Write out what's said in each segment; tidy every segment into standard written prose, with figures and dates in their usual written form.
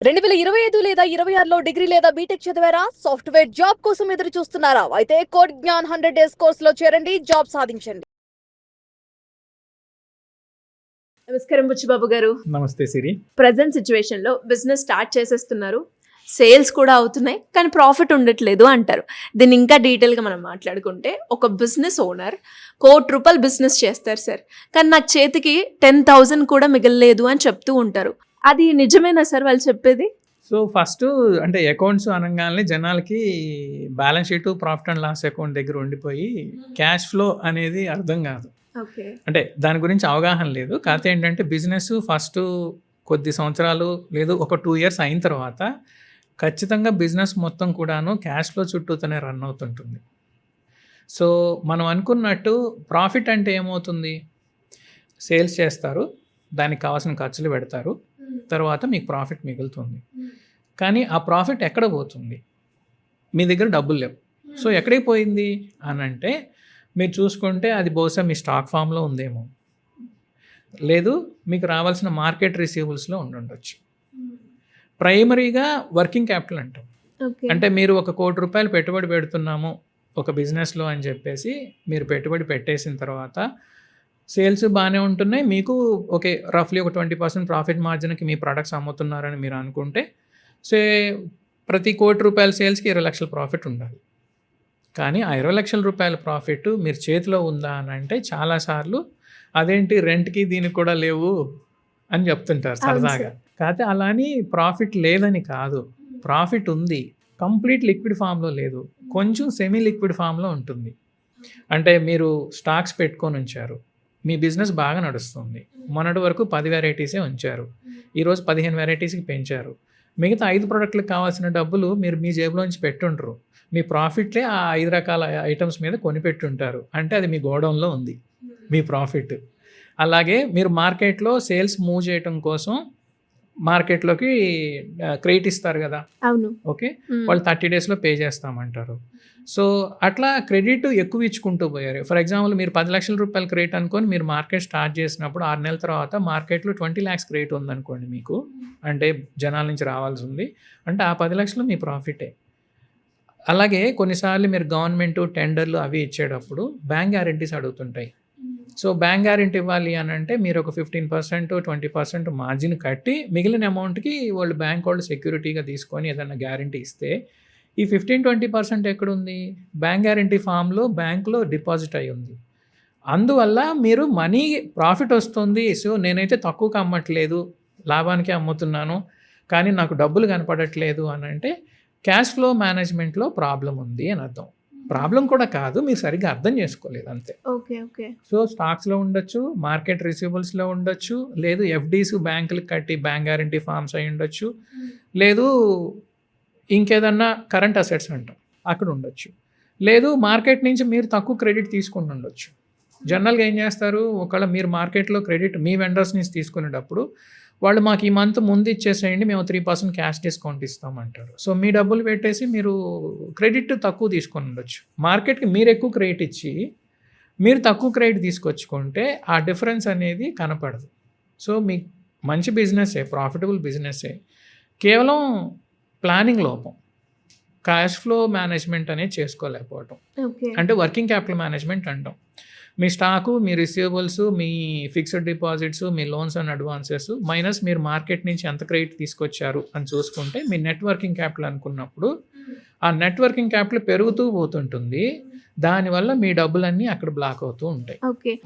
2025 లేదా 26లో డిగ్రీ లేదా బీటెక్ చదివారా? సాఫ్ట్‌వేర్ జాబ్ కోసం ఎదురు చూస్తున్నారా? అయితే కోడ్ జ్ఞాన్ 100 డేస్ కోర్సులో చేరండి, జాబ్ సాధించండి. నమస్కారం బుచ్చిబాబు గారు. నమస్తే సిరి. ప్రెజెంట్ సిచ్యువేషన్‌లో బిజినెస్ స్టార్ట్ చేసేస్తున్నారు. సేల్స్ కూడా అవుతున్నాయి. కానీ ప్రాఫిట్ ఉండట్లేదు అంటారు. దీన్ని ఇంకా డీటెయిల్‌గా మనం మాట్లాడుకుంటే ఒక బిజినెస్ ఓనర్ ₹1,00,00,000 బిజినెస్ చేస్తారు సార్. కానీ నాకు చేతికి 10,000 కూడా మిగలలేదు అని చెప్తూ ఉంటారు. అది నిజమేనా సార్ వాళ్ళు చెప్పేది? సో ఫస్ట్ అంటే అకౌంట్స్ అనంగానే జనాలకి balance sheet, profit and loss account దగ్గర ఉండిపోయి క్యాష్ ఫ్లో అనేది అర్థం కాదు. ఓకే. అంటే దాని గురించి అవగాహన లేదు. కాకపోతే ఏంటంటే బిజినెస్ ఫస్ట్ కొద్ది సంవత్సరాలు లేదు ఒక 2 ఇయర్స్ అయిన తర్వాత ఖచ్చితంగా బిజినెస్ మొత్తం కూడాను క్యాష్ ఫ్లో చుట్టూతోనే రన్ అవుతుంటుంది. సో మనం అనుకున్నట్టు ప్రాఫిట్ అంటే ఏమవుతుంది? సేల్స్ చేస్తారు, దానికి కావాల్సిన ఖర్చులు పెడతారు, తర్వాత మీకు ప్రాఫిట్ మిగులుతుంది. కానీ ఆ ప్రాఫిట్ ఎక్కడ పోతుంది? మీ దగ్గర డబ్బులు లేవు. సో ఎక్కడికి పోయింది అని అంటే మీరు చూసుకుంటే అది బహుశా మీ స్టాక్ ఫామ్లో ఉందేమో, లేదు మీకు రావాల్సిన మార్కెట్ రిసీవబుల్స్లో ఉండుండొచ్చు. ప్రైమరీగా వర్కింగ్ క్యాపిటల్ అంటాం. అంటే మీరు ₹1,00,00,000 పెట్టుబడి పెడుతున్నాము ఒక బిజినెస్లో అని చెప్పేసి మీరు పెట్టుబడి పెట్టేసిన తర్వాత సేల్స్ బాగానే ఉంటున్నాయి, మీకు ఓకే రఫ్లీ ఒక 20% ప్రాఫిట్ మార్జిన్కి మీ ప్రొడక్ట్స్ అమ్ముతున్నారని మీరు అనుకుంటే ప్రతి ₹1,00,00,000 సేల్స్కి 20 లక్షల ప్రాఫిట్ ఉండాలి. కానీ ఆ 20 లక్షల రూపాయల ప్రాఫిట్ మీరు చేతిలో ఉందా అని అంటే చాలాసార్లు అదేంటి రెంట్కి దీనికి కూడా లేవు అని చెప్తుంటారు సరదాగా. కాకపోతే అలాని ప్రాఫిట్ లేదని కాదు, ప్రాఫిట్ ఉంది, కంప్లీట్ లిక్విడ్ ఫామ్లో లేదు, కొంచెం సెమీ లిక్విడ్ ఫామ్లో ఉంటుంది. అంటే మీరు స్టాక్స్ పెట్టుకొని ఉంచారు, మీ బిజినెస్ బాగా నడుస్తుంది, మొన్నటి వరకు 10 వెరైటీసే ఉంచారు, ఈరోజు 15 వెరైటీస్కి పెంచారు, మిగతా 5 ప్రోడక్ట్లకు కావాల్సిన డబ్బులు మీరు మీ జేబులోంచి పెట్టుంటారు, మీ ప్రాఫిట్లే ఆ 5 రకాల ఐటమ్స్ మీద కొనిపెట్టుంటారు. అంటే అది మీ గోడౌన్లో ఉంది మీ ప్రాఫిట్. అలాగే మీరు మార్కెట్లో సేల్స్ మూవ్ చేయటం కోసం మార్కెట్లోకి క్రెడిట్ ఇస్తారు కదా, అవును. ఓకే, వాళ్ళు 30 డేస్లో పే చేస్తామంటారు. సో అట్లా క్రెడిట్ ఎక్కువ ఇచ్చుకుంటూ పోయారు. ఫర్ ఎగ్జాంపుల్ మీరు ₹10 లక్షల క్రెడిట్ అనుకొని మీరు మార్కెట్ స్టార్ట్ చేసినప్పుడు 6 నెలల తర్వాత మార్కెట్లో 20 lakhs క్రెడిట్ ఉందనుకోండి మీకు, అంటే జనాల నుంచి రావాల్సి ఉంది అంటే ఆ 10 లక్షలు మీ ప్రాఫిటే. అలాగే కొన్నిసార్లు మీరు గవర్నమెంట్ టెండర్లు అవి ఇచ్చేటప్పుడు బ్యాంక్ గ్యారెంటీస్ అడుగుతుంటాయి. సో బ్యాంక్ గ్యారెంటీ ఇవ్వాలి అని అంటే మీరు ఒక 15% 20% మార్జిన్ కట్టి మిగిలిన అమౌంట్కి వాళ్ళు బ్యాంక్ వాళ్ళు సెక్యూరిటీగా తీసుకొని ఏదైనా గ్యారెంటీ ఇస్తే ఈ 15-20% ఎక్కడుంది? బ్యాంక్ గ్యారెంటీ ఫామ్లో బ్యాంకులో డిపాజిట్ అయి ఉంది. అందువల్ల మీరు మనీ ప్రాఫిట్ వస్తుంది, సో నేనైతే తక్కువకి అమ్మట్లేదు, లాభానికి అమ్ముతున్నాను, కానీ నాకు డబ్బులు కనపడట్లేదు అని అంటే క్యాష్ ఫ్లో మేనేజ్మెంట్లో ప్రాబ్లం ఉంది అని అర్థం. ప్రాబ్లం కూడా కాదు, మీరు సరిగ్గా అర్థం చేసుకోలేదు అంతే. ఓకే. ఓకే. సో స్టాక్స్లో ఉండొచ్చు, మార్కెట్ రిసీవబుల్స్లో ఉండొచ్చు, లేదు ఎఫ్డీస్ బ్యాంకులకు కట్టి బ్యాంక్ గ్యారంటీ ఫార్మ్స్ అయి ఉండొచ్చు, లేదు ఇంకేదన్నా కరెంట్ అసెట్స్ అంటాం అక్కడ ఉండొచ్చు, లేదు మార్కెట్ నుంచి మీరు తక్కువ క్రెడిట్ తీసుకుని ఉండొచ్చు. జనరల్గా ఏం చేస్తారు, ఒకవేళ మీరు మార్కెట్లో క్రెడిట్ మీ వెండర్స్ నుంచి తీసుకునేటప్పుడు వాళ్ళు మాకు ఈ మంత్ ముందు ఇచ్చేసేయండి, మేము 3% క్యాష్ డిస్కౌంట్ ఇస్తామంటారు. సో మీ డబ్బులు పెట్టేసి మీరు క్రెడిట్ తక్కువ తీసుకొని ఉండొచ్చు. మార్కెట్కి మీరు ఎక్కువ క్రెడిట్ ఇచ్చి మీరు తక్కువ క్రెడిట్ తీసుకొచ్చుకుంటే ఆ డిఫరెన్స్ అనేది కనపడదు. సో మీకు మంచి బిజినెసే, ప్రాఫిటబుల్ బిజినెసే, కేవలం ప్లానింగ్ లోపం, క్యాష్ ఫ్లో మేనేజ్మెంట్ అనేది చేసుకోలేకపోవటం, అంటే వర్కింగ్ క్యాపిటల్ మేనేజ్మెంట్ అంటాం. మీ స్టాకు, మీ రిసీవబుల్స్, మీ ఫిక్స్డ్ డిపాజిట్స్, మీ లోన్స్ అండ్ అడ్వాన్సెస్ మైనస్ మీరు మార్కెట్ నుంచి ఎంత క్రెడిట్ తీసుకొచ్చారు అని చూసుకుంటే మీ నెట్వర్కింగ్ క్యాపిటల్ అనుకున్నప్పుడు ఆ నెట్వర్కింగ్ క్యాపిటల్ పెరుగుతూ పోతుంటుంది. దానివల్ల మీ డబ్బులన్నీ అక్కడ బ్లాక్ అవుతూ ఉంటాయి.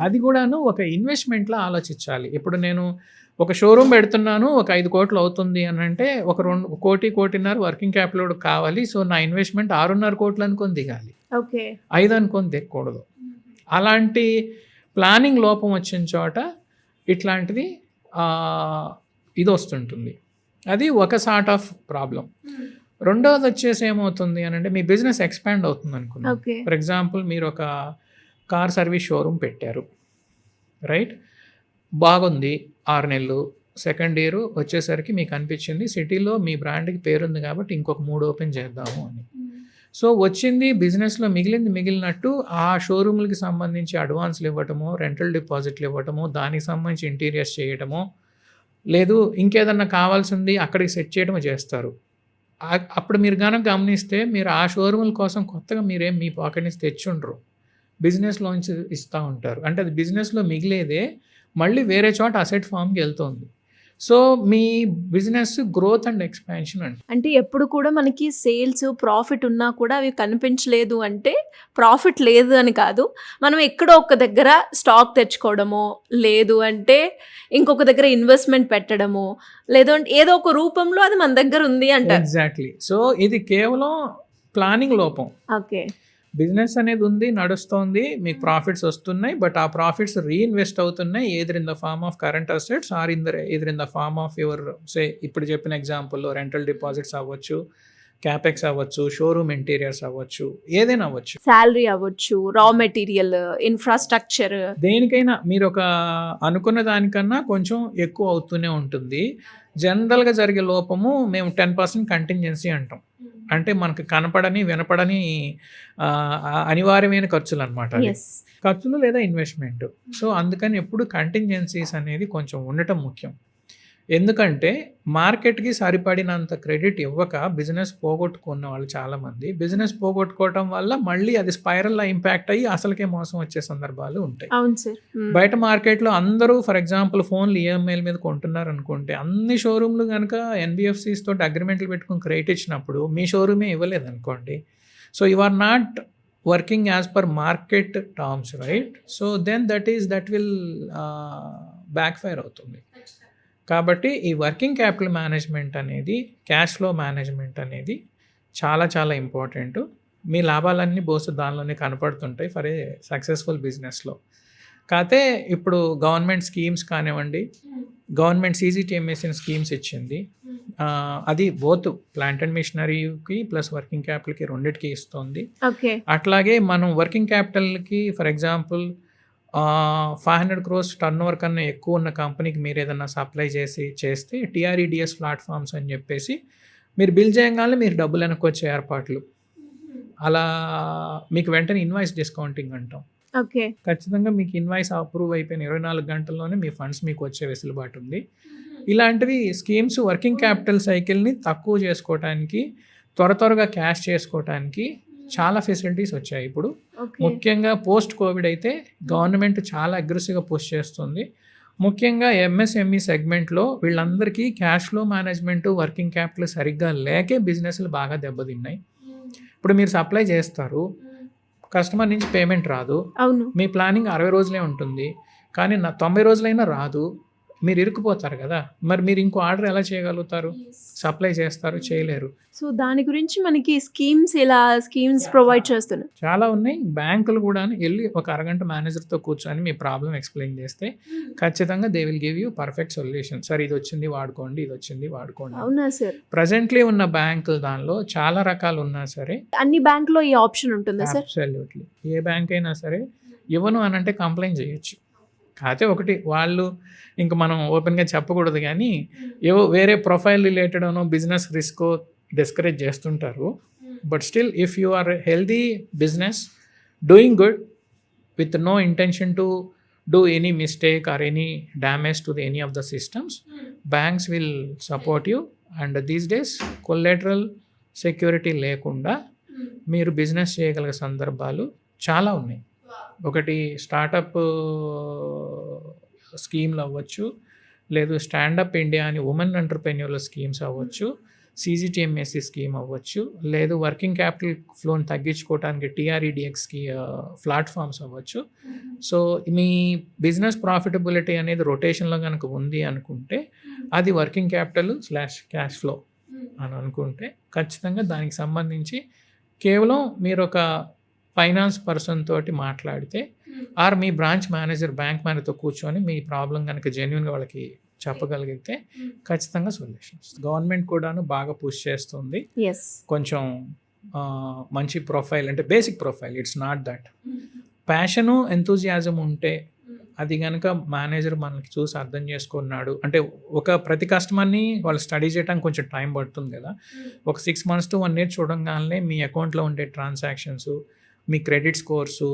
అది కూడాను ఒక ఇన్వెస్ట్మెంట్లో ఆలోచించాలి. ఇప్పుడు నేను ఒక షోరూమ్ పెడుతున్నాను, ఒక 5 కోట్లు అవుతుంది అని అంటే ఒక 2 కోటి 1.5 వర్కింగ్ క్యాపిటల్ కావాలి. సో నా ఇన్వెస్ట్మెంట్ 6.5 కోట్లు అనుకొని దిగాలి, 5 అనుకొని దిగకూడదు. అలాంటి ప్లానింగ్ లోపం వచ్చిన చోట ఇట్లాంటిది ఇది వస్తుంటుంది. అది ఒక సార్ట్ ఆఫ్ ప్రాబ్లం. రెండవది వచ్చేసి ఏమవుతుంది అని అంటే మీ బిజినెస్ ఎక్స్పాండ్ అవుతుంది అనుకున్నాం. ఫర్ ఎగ్జాంపుల్ మీరు ఒక కార్ సర్వీస్ షోరూమ్ పెట్టారు, రైట్, బాగుంది, 6 నెలలు, సెకండ్ ఇయర్ వచ్చేసరికి మీకు అనిపించింది సిటీలో మీ బ్రాండ్కి పేరుంది కాబట్టి ఇంకొక 3 ఓపెన్ చేద్దాము అని. సో వచ్చింది బిజినెస్లో మిగిలినట్టు ఆ షోరూమ్లకి సంబంధించి అడ్వాన్స్లు ఇవ్వటము, రెంటల్ డిపాజిట్లు ఇవ్వటము, దానికి సంబంధించి ఇంటీరియర్స్ చేయటము, లేదు ఇంకేదన్నా కావాల్సింది అక్కడికి సెట్ చేయడం చేస్తారు. అప్పుడు మీరు గనక గమనిస్తే మీరు ఆ షోరూముల కోసం కొత్తగా మీరేం మీ పాకెట్ నుంచి తెచ్చుండరు. బిజినెస్‌లోంచి ఇస్తా ఉంటారు. అంటే అది బిజినెస్‌లో మిగిలేదే మళ్ళీ వేరే చోట అసెట్ ఫార్మ్‌కి వెళ్తుంది. So, me business growth and expansion అండి. అంటే ఎప్పుడు కూడా మనకి సేల్స్, ప్రాఫిట్ ఉన్నా కూడా అవి కనిపించలేదు అంటే ప్రాఫిట్ లేదు అని కాదు. మనం ఎక్కడో ఒక దగ్గర స్టాక్ తెచ్చుకోవడమో, లేదు అంటే ఇంకొక దగ్గర ఇన్వెస్ట్‌మెంట్ పెట్టడమో, లేదంటే ఏదో ఒక రూపంలో అది మన దగ్గర ఉంది అంటారు. ఎగ్జాక్ట్‌లీ. సో, ఇది కేవలం ప్లానింగ్ లోపం. ఓకే. బిజినెస్ అనేది ఉంది, నడుస్తోంది, మీకు ప్రాఫిట్స్ వస్తున్నాయి. బట్ ఆ ప్రాఫిట్స్ రీఇన్వెస్ట్ అవుతున్నాయి. Either in the form of current assets or either in the form of your ఇప్పుడు చెప్పిన ఎగ్జాంపుల్‌లో రెంటల్ డిపాజిట్స్ అవ్వచ్చు, క్యాపెక్స్ అవ్వచ్చు, షోరూమ్ ఇంటీరియర్స్ అవ్వచ్చు, ఏదైనా అవ్వచ్చు. సాలరీ అవ్వచ్చు, రా మెటీరియల్, ఇన్ఫ్రాస్ట్రక్చర్. దేనికైనా మీరు ఒక అనుకున్న దానికన్నా కొంచెం ఎక్కువ అవుతూనే ఉంటుంది. జనరల్‌గా జరిగే లోపము మేము 10% కంటింజెన్సీ అంటాం. అంటే మనకు కనపడని, వినపడని అనివార్యమైన ఖర్చులనమాట అవి. యెస్. ఖర్చులు లేదా ఇన్వెస్ట్‌మెంట్. సో, అందుకని ఎప్పుడు కంటింజెన్సీస్ అనేది కొంచెం ఉండటం ముఖ్యం. ఎందుకంటే మార్కెట్‌కి సరిపడినంత క్రెడిట్ ఇవ్వక బిజినెస్ పోగొట్టుకున్న వాళ్ళు చాలామంది. బిజినెస్ పోగొట్టుకోవటం వల్ల మళ్ళీ అది స్పైరల్‌లా ఇంపాక్ట్ అయ్యి అసలుకే మోసం వచ్చే సందర్భాలు ఉంటాయి. అవును సార్. బయట మార్కెట్‌లో అందరూ ఫర్ ఎగ్జాంపుల్ ఫోన్లు ఈఎంఐల మీద కొంటున్నారనుకుంటే అన్ని షోరూమ్‌లు గనక ఎన్‌బీఎఫ్‌సీస్ తోటి అగ్రీమెంట్లు పెట్టుకొని క్రెడిట్ ఇచ్చినప్పుడు మీ షోరూమే ఇవ్వలేదనుకోండి. So, you are not working as per market terms, right? So, then that will backfire అవుతుంది. కాబట్టి ఈ వర్కింగ్ క్యాపిటల్ మేనేజ్మెంట్ అనేది, క్యాష్ ఫ్లో మేనేజ్మెంట్ అనేది చాలా చాలా ఇంపార్టెంట్. మీ లాభాలన్నీ బహుశా దానిలోనే కనపడుతుంటాయి ఫర్ ఏ సక్సెస్ఫుల్ బిజినెస్‌లో. కాకపోతే ఇప్పుడు గవర్నమెంట్ స్కీమ్స్ కానివ్వండి, గవర్నమెంట్ సీజీటీఎంఎస్ స్కీమ్స్ ఇచ్చింది. అది బోత్ ప్లాంట్ అండ్ మిషనరీకి ప్లస్ వర్కింగ్ క్యాపిటల్‌కి రెండిటికి ఇస్తుంది. ఓకే. అట్లాగే మనం వర్కింగ్ క్యాపిటల్‌కి for example 500 crores turnover కన్నా ఎక్కువ ఉన్న కంపెనీకి మీరు ఏదైనా సప్లై చేస్తే టీఆర్ఈడిఎస్ ప్లాట్ఫామ్స్ అని చెప్పేసి మీరు బిల్ చేయగానే మీరు డబ్బులు వెనక్కొచ్చే ఏర్పాట్లు. అలా మీకు వెంటనే ఇన్వాయిస్ డిస్కౌంటింగ్ అంటాం. ఓకే. ఖచ్చితంగా మీకు ఇన్వాయిస్ అప్రూవ్ అయిపోయిన 24 గంటల్లోనే మీ ఫండ్స్ మీకు వచ్చే వెసులుబాటు ఉంది. ఇలాంటివి స్కీమ్స్ వర్కింగ్ క్యాపిటల్ సైకిల్ని తక్కువ చేసుకోవటానికి, త్వరగా క్యాష్ చేసుకోవటానికి చాలా ఫెసిలిటీస్ వచ్చాయి ఇప్పుడు. ఓకే. ముఖ్యంగా పోస్ట్ కోవిడ్ అయితే గవర్నమెంట్ చాలా అగ్రెసివ్గా పుష్ చేస్తుంది. ముఖ్యంగా ఎంఎస్ఎంఈ సెగ్మెంట్లో వీళ్ళందరికీ cash flow management, working capital సరిగ్గా లేకే బిజినెస్లు బాగా దెబ్బతిన్నాయి. ఇప్పుడు మీరు సప్లై చేస్తారు, కస్టమర్ నుంచి పేమెంట్ రాదు. అవును. మీ ప్లానింగ్ 60 రోజులే ఉంటుంది, కానీ 90 రోజులైనా రాదు. మీరు ఇరుక్కుపోతారు కదా. మరి మీరు ఇంకో ఆర్డర్ ఎలా చేయగలుగుతారు? సప్లై చేస్తారు, చేయలేరు. సో దాని గురించి మనకి స్కీమ్స్ ప్రొవైడ్ చేస్తున్నారు. చాలా ఉన్నాయి. బ్యాంకులు కూడా వెళ్ళి ఒక అరగంట మేనేజర్తో కూర్చొని మీ ప్రాబ్లం ఎక్స్ప్లెయిన్ చేస్తే ఖచ్చితంగా they will give you perfect solution. Sir ఇది వచ్చింది వాడుకోండి, ఇది వచ్చింది వాడుకోండి. అవునా సార్? ప్రజెంట్లీ ఉన్న బ్యాంకులు దానిలో చాలా రకాలు ఉన్నా సరే అన్ని బ్యాంకులో ఈ ఆప్షన్ ఉంటుందా సార్? అబ్సల్యూట్లీ. ఏ బ్యాంక్ అయినా సరే ఇవ్వను అని అంటే కంప్లైంట్ చేయొచ్చు. కాకపోతే ఒకటి వాళ్ళు ఇంకా మనం ఓపెన్గా చెప్పకూడదు, కానీ ఏవో వేరే ప్రొఫైల్ రిలేటెడ్ అనో బిజినెస్ రిస్క్ డిస్కరేజ్ చేస్తుంటారు. But still if you are healthy business doing good with no intention to do any mistake or any damage to any of the systems, banks will support you. And these days collateral security లేకుండా మీరు business చేయగలిగే సందర్భాలు చాలా ఉన్నాయి. ఒకటి startup స్కీమ్లు అవ్వచ్చు, లేదు stand up India అని ఉమెన్ ఎంటర్ప్రెన్యూర్ల స్కీమ్స్ అవ్వచ్చు, సీజీటీఎంఎస్సి స్కీమ్ అవ్వచ్చు, లేదు వర్కింగ్ క్యాపిటల్ ఫ్లోని తగ్గించుకోవడానికి టీఆర్ఈడిఎక్స్కి ప్లాట్ఫామ్స్ అవ్వచ్చు. సో మీ బిజినెస్ ప్రాఫిటబిలిటీ అనేది రొటేషన్లో కనుక ఉంది అనుకుంటే అది వర్కింగ్ క్యాపిటల్ / క్యాష్ ఫ్లో అని అనుకుంటే ఖచ్చితంగా దానికి సంబంధించి కేవలం మీరు ఒక ఫైనాన్స్ పర్సన్ తోటి మాట్లాడితే ఆర్ మీ బ్రాంచ్ మేనేజర్ బ్యాంక్ మేనేజర్తో కూర్చొని మీ ప్రాబ్లం కనుక జెన్యున్గా వాళ్ళకి చెప్పగలిగితే ఖచ్చితంగా సొల్యూషన్స్. గవర్నమెంట్ కూడాను బాగా పుష్ చేస్తుంది. కొంచెం మంచి ప్రొఫైల్ అంటే basic profile, it's not that. Passion enthusiasm ఉంటే అది కనుక మేనేజర్ మనకి చూసి అర్థం చేసుకున్నాడు అంటే ప్రతి కస్టమర్ని వాళ్ళు స్టడీ చేయడానికి కొంచెం టైం పడుతుంది కదా. ఒక 6 months to 1 year చూడంగానే మీ అకౌంట్లో ఉండే ట్రాన్సాక్షన్స్, మీ క్రెడిట్ స్కోర్సు,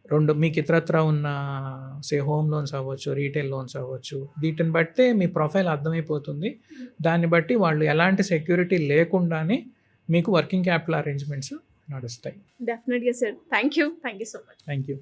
2 మీకు ఇతరత్రా ఉన్న హోమ్ లోన్స్ అవ్వచ్చు, రీటైల్ లోన్స్ అవ్వచ్చు. వీటిని బట్టే మీ ప్రొఫైల్ అర్థమైపోతుంది. దాన్ని బట్టి వాళ్ళు ఎలాంటి సెక్యూరిటీ లేకుండానే మీకు వర్కింగ్ క్యాపిటల్ అరేంజ్‌మెంట్స్ నడుస్తాయి. డెఫినెట్‌గా sir. Thank you so much. Thank you.